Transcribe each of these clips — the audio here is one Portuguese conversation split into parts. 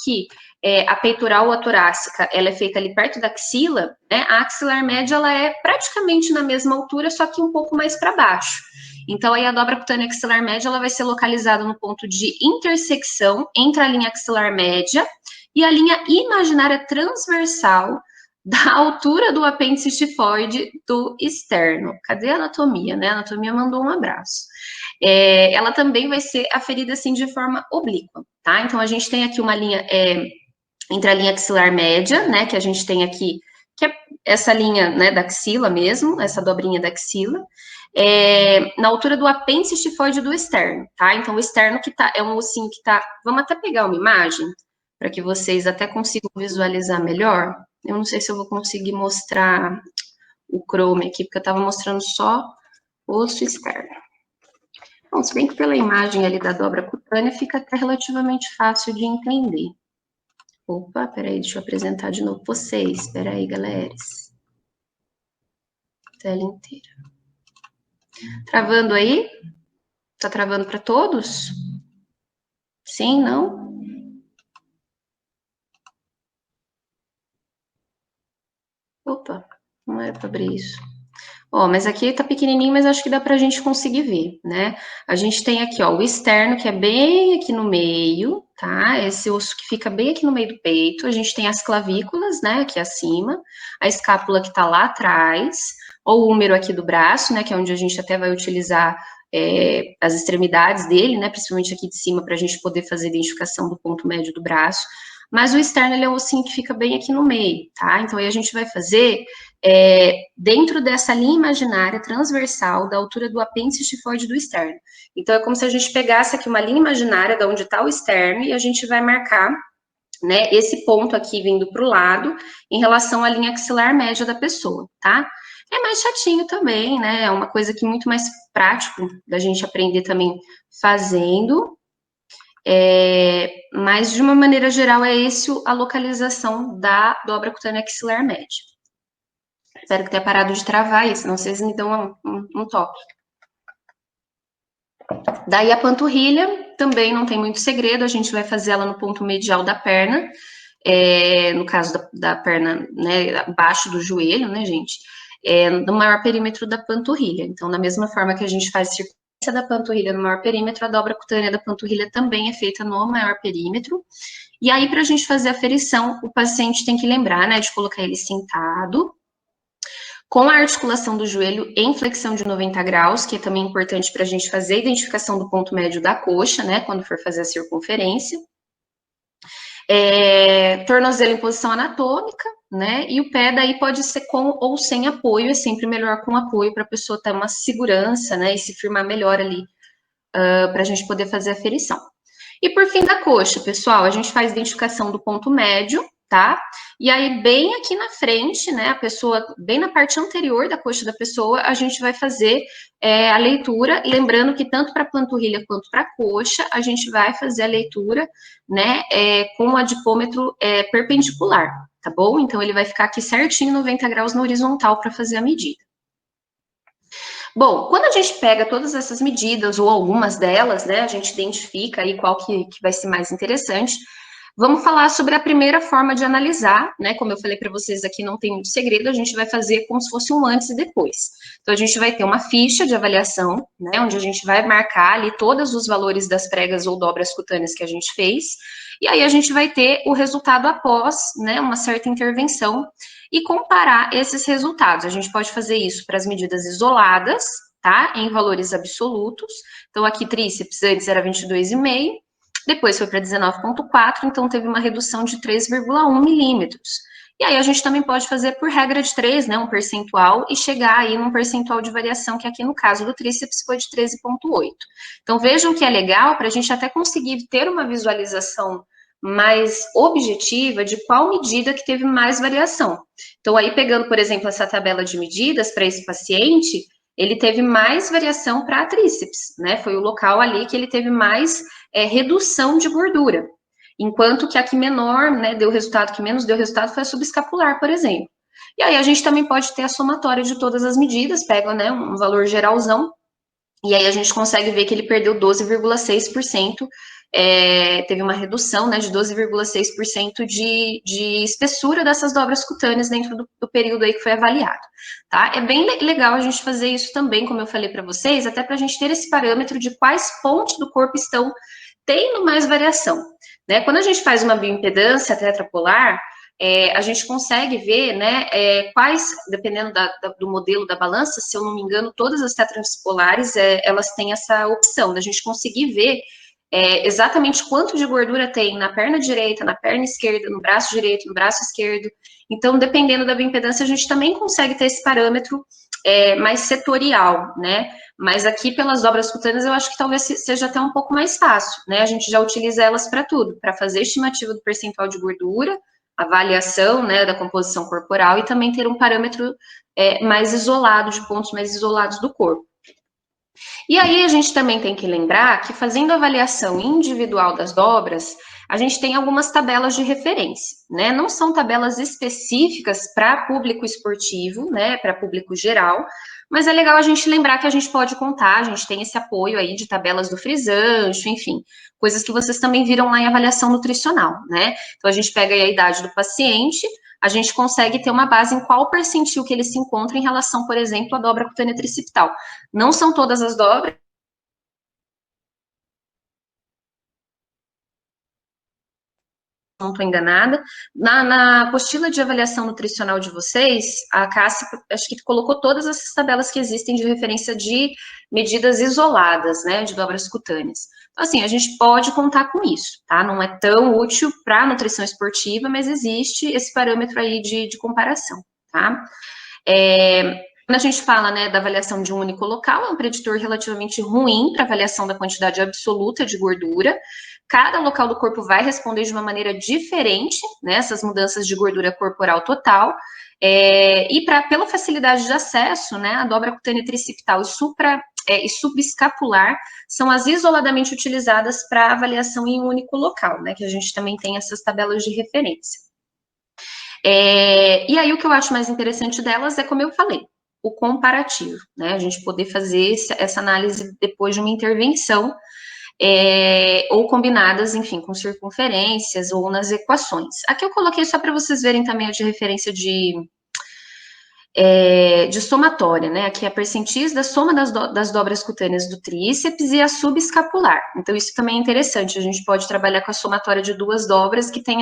que a peitoral ou a torácica, ela é feita ali perto da axila, né, a axilar média, ela é praticamente na mesma altura, só que um pouco mais para baixo. Então, aí a dobra cutânea axilar média, ela vai ser localizada no ponto de intersecção entre a linha axilar média e a linha imaginária transversal da altura do apêndice estifoide do externo. Cadê a anatomia, né? A anatomia mandou um abraço. Ela também vai ser aferida assim de forma oblíqua, tá? Então, a gente tem aqui uma linha entre a linha axilar média, né, que a gente tem aqui, que é essa linha, né, da axila mesmo, essa dobrinha da axila, na altura do apêndice estifoide do externo, tá? Então, o externo que tá, é um ossinho que tá, vamos até pegar uma imagem, para que vocês até consigam visualizar melhor. Eu não sei se eu vou conseguir mostrar o Chrome aqui, porque eu estava mostrando só o osso externo. Bom, se bem que pela imagem ali da dobra cutânea, fica até relativamente fácil de entender. Opa, peraí, deixa eu apresentar de novo vocês. Peraí, galera. Tela inteira. Travando aí? Tá travando para todos? Sim, não? Opa, não é para abrir isso. Ó, mas aqui tá pequenininho, mas acho que dá pra gente conseguir ver, né? A gente tem aqui, ó, o externo, que é bem aqui no meio, tá? Esse osso que fica bem aqui no meio do peito. A gente tem as clavículas, né, aqui acima. A escápula que tá lá atrás. Ou o húmero aqui do braço, né, que é onde a gente até vai utilizar as extremidades dele, né, principalmente aqui de cima, pra gente poder fazer a identificação do ponto médio do braço. Mas o externo, ele é o ossinho que fica bem aqui no meio, tá? Então, aí a gente vai fazer dentro dessa linha imaginária transversal da altura do apêndice estifoide do externo. Então, é como se a gente pegasse aqui uma linha imaginária de onde está o externo e a gente vai marcar, né, esse ponto aqui vindo para o lado em relação à linha axilar média da pessoa, tá? É mais chatinho também, né? É uma coisa que muito mais prático da gente aprender também fazendo. Mas, de uma maneira geral, é esse a localização da dobra cutânea axilar média. Espero que tenha parado de travar isso, senão vocês me dão um toque. Daí a panturrilha também não tem muito segredo, a gente vai fazer ela no ponto medial da perna, no caso da perna, né, abaixo do joelho, né, gente, no maior perímetro da panturrilha. Então, da mesma forma que a gente faz circunferência da panturrilha no maior perímetro, a dobra cutânea da panturrilha também é feita no maior perímetro. E aí, para a gente fazer a ferição, o paciente tem que lembrar, né, de colocar ele sentado, com a articulação do joelho em flexão de 90 graus, que é também importante para a gente fazer a identificação do ponto médio da coxa, né, quando for fazer a circunferência. Tornozelo em posição anatômica, né, e o pé daí pode ser com ou sem apoio, é sempre melhor com apoio para a pessoa ter uma segurança, né, e se firmar melhor ali, para a gente poder fazer a ferição. E por fim da coxa, pessoal, a gente faz identificação do ponto médio, tá? E aí, bem aqui na frente, né, a pessoa, bem na parte anterior da coxa da pessoa, a gente vai fazer a leitura, lembrando que tanto para a panturrilha quanto para a coxa, a gente vai fazer a leitura, né, com o adipômetro perpendicular, tá bom? Então, ele vai ficar aqui certinho, 90 graus na horizontal para fazer a medida. Bom, quando a gente pega todas essas medidas, ou algumas delas, né, a gente identifica aí qual que vai ser mais interessante. Vamos falar sobre a primeira forma de analisar, né, como eu falei para vocês aqui, não tem muito segredo, a gente vai fazer como se fosse um antes e depois. Então, a gente vai ter uma ficha de avaliação, né, onde a gente vai marcar ali todos os valores das pregas ou dobras cutâneas que a gente fez, e aí a gente vai ter o resultado após, né, uma certa intervenção, e comparar esses resultados. A gente pode fazer isso para as medidas isoladas, tá? Em valores absolutos. Então, aqui tríceps antes era 22,5, depois foi para 19,4, então teve uma redução de 3,1 milímetros. E aí a gente também pode fazer por regra de 3, né, um percentual, e chegar aí num percentual de variação, que aqui no caso do tríceps foi de 13,8. Então, vejam que é legal para a gente até conseguir ter uma visualização mais objetiva de qual medida que teve mais variação. Então, aí pegando, por exemplo, essa tabela de medidas para esse paciente, ele teve mais variação para a tríceps, né? Foi o local ali que ele teve mais redução de gordura. Enquanto que a que menor, né, deu resultado, que menos deu resultado foi a subescapular, por exemplo. E aí a gente também pode ter a somatória de todas as medidas, pega, né, um valor geralzão e aí a gente consegue ver que ele perdeu 12,6%, teve uma redução, né, de 12,6% de espessura dessas dobras cutâneas dentro do período aí que foi avaliado, tá? É bem legal a gente fazer isso também, como eu falei para vocês, até para a gente ter esse parâmetro de quais pontos do corpo estão tendo mais variação, né? Quando a gente faz uma bioimpedância tetrapolar, a gente consegue ver, né, quais, dependendo do modelo da balança, se eu não me engano, todas as tetrapolares, elas têm essa opção da gente conseguir ver exatamente quanto de gordura tem na perna direita, na perna esquerda, no braço direito, no braço esquerdo. Então, dependendo da bioimpedância, a gente também consegue ter esse parâmetro mais setorial, né? Mas aqui, pelas dobras cutâneas, eu acho que talvez seja até um pouco mais fácil, né? A gente já utiliza elas para tudo, para fazer estimativa do percentual de gordura, avaliação, né, da composição corporal e também ter um parâmetro mais isolado, de pontos mais isolados do corpo. E aí a gente também tem que lembrar que fazendo a avaliação individual das dobras, a gente tem algumas tabelas de referência, né? Não são tabelas específicas para público esportivo, né, para público geral, mas é legal a gente lembrar que a gente pode contar, a gente tem esse apoio aí de tabelas do Frisancho, enfim, coisas que vocês também viram lá em avaliação nutricional, né? Então a gente pega aí a idade do paciente, a gente consegue ter uma base em qual percentil que ele se encontra em relação, por exemplo, à dobra cutânea tricipital. Não são todas as dobras, não estou enganada. Na apostila de avaliação nutricional de vocês, a Cássia, acho que colocou todas essas tabelas que existem de referência de medidas isoladas, né, de dobras cutâneas. Então, assim, a gente pode contar com isso, tá? Não é tão útil para a nutrição esportiva, mas existe esse parâmetro aí de comparação, tá? Quando a gente fala, né, da avaliação de um único local, é um preditor relativamente ruim para avaliação da quantidade absoluta de gordura. Cada local do corpo vai responder de uma maneira diferente, né, essas mudanças de gordura corporal total. Pela facilidade de acesso, né, a dobra cutânea tricipital e subescapular são as isoladamente utilizadas para avaliação em um único local, né, que a gente também tem essas tabelas de referência. E aí o que eu acho mais interessante delas é, como eu falei, o comparativo, né? A gente poder fazer essa análise depois de uma intervenção, ou combinadas, enfim, com circunferências ou nas equações. Aqui eu coloquei só para vocês verem também a de referência de somatória, né? Aqui é a percentis da soma das dobras cutâneas do tríceps e a subescapular. Então, isso também é interessante. A gente pode trabalhar com a somatória de duas dobras que tem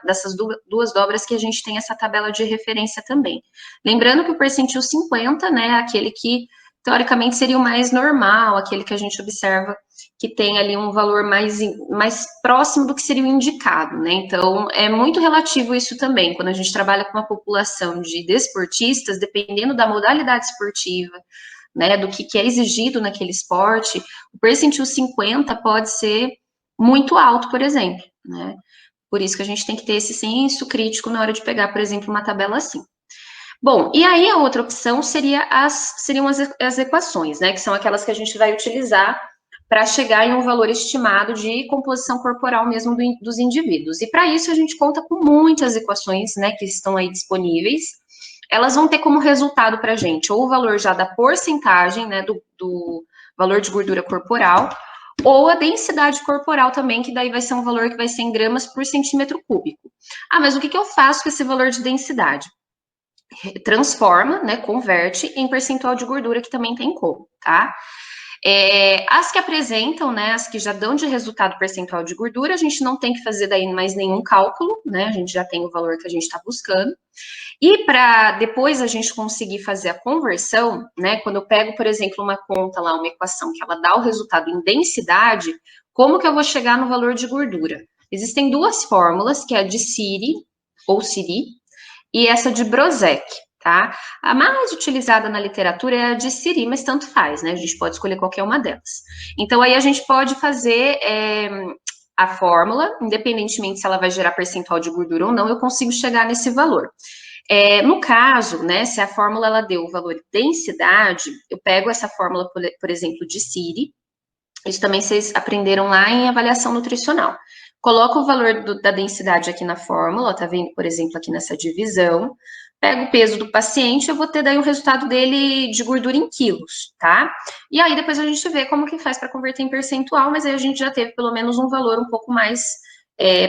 dessas duas dobras que a gente tem essa tabela de referência também. Lembrando que o percentil 50, né, é aquele que teoricamente seria o mais normal, aquele que a gente observa que tem ali um valor mais próximo do que seria o indicado, né? Então, é muito relativo isso também, quando a gente trabalha com uma população de desportistas, dependendo da modalidade esportiva, né, do que é exigido naquele esporte, o percentil 50 pode ser muito alto, por exemplo, né? Por isso que a gente tem que ter esse senso crítico na hora de pegar, por exemplo, uma tabela assim. Bom, e aí a outra opção seriam as equações, né, que são aquelas que a gente vai utilizar para chegar em um valor estimado de composição corporal mesmo dos indivíduos. E para isso a gente conta com muitas equações, né, que estão aí disponíveis. Elas vão ter como resultado para a gente ou o valor já da porcentagem, né, do valor de gordura corporal, ou a densidade corporal também, que daí vai ser um valor que vai ser em gramas por centímetro cúbico. Ah, mas o que eu faço com esse valor de densidade? Transforma, né, converte em percentual de gordura, que também tem como, tá? As que apresentam, né, as que já dão de resultado percentual de gordura, a gente não tem que fazer daí mais nenhum cálculo, né, a gente já tem o valor que a gente está buscando. E para depois a gente conseguir fazer a conversão, né, quando eu pego, por exemplo, uma conta lá, uma equação que ela dá o resultado em densidade, como que eu vou chegar no valor de gordura? Existem duas fórmulas, que é a de Siri, ou Siri, e essa de Brozek, tá? A mais utilizada na literatura é a de Siri, mas tanto faz, né? A gente pode escolher qualquer uma delas. Então, aí a gente pode fazer a fórmula, independentemente se ela vai gerar percentual de gordura ou não, eu consigo chegar nesse valor. No caso, né, se a fórmula ela deu o valor de densidade, eu pego essa fórmula, por exemplo, de Siri, isso também vocês aprenderam lá em avaliação nutricional. coloco o valor da densidade aqui na fórmula, tá vendo, por exemplo, aqui nessa divisão, pego o peso do paciente, eu vou ter daí o resultado dele de gordura em quilos, tá? E aí depois a gente vê como que faz para converter em percentual, mas aí a gente já teve pelo menos um valor um pouco mais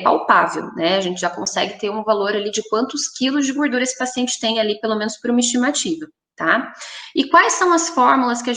palpável, né? A gente já consegue ter um valor ali de quantos quilos de gordura esse paciente tem ali, pelo menos por uma estimativa, tá? E quais são as fórmulas que a